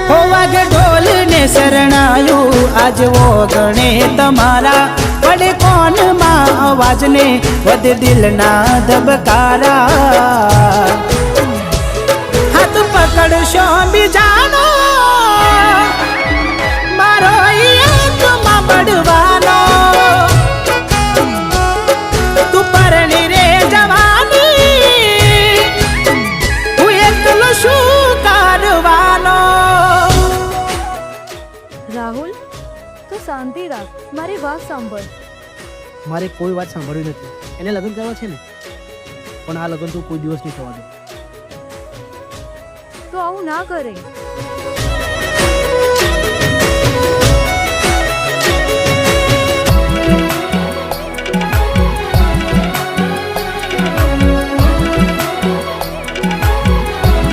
હો વાગે ઢોલ ને શરણાયું આજ ઓગણે તમારા પડે કોન માં અવાજ ને વધ દિલના ધબકારા હાથ પકડશો બીજાનો મારો એકમાં બળવાનો તું પરણી રે જવાની હું એકલો શું કરવાનો. રાહુલ તું શાંતિ રાખ, મારી વાત સાંભળ. મારે કોઈ વાત સાંભળવી નથી. એને લગ્ન કરવા છે ને, પણ આ લગ્ન તો કોઈ દિવસ નહીં થવા દે. તું આવું ના કરે.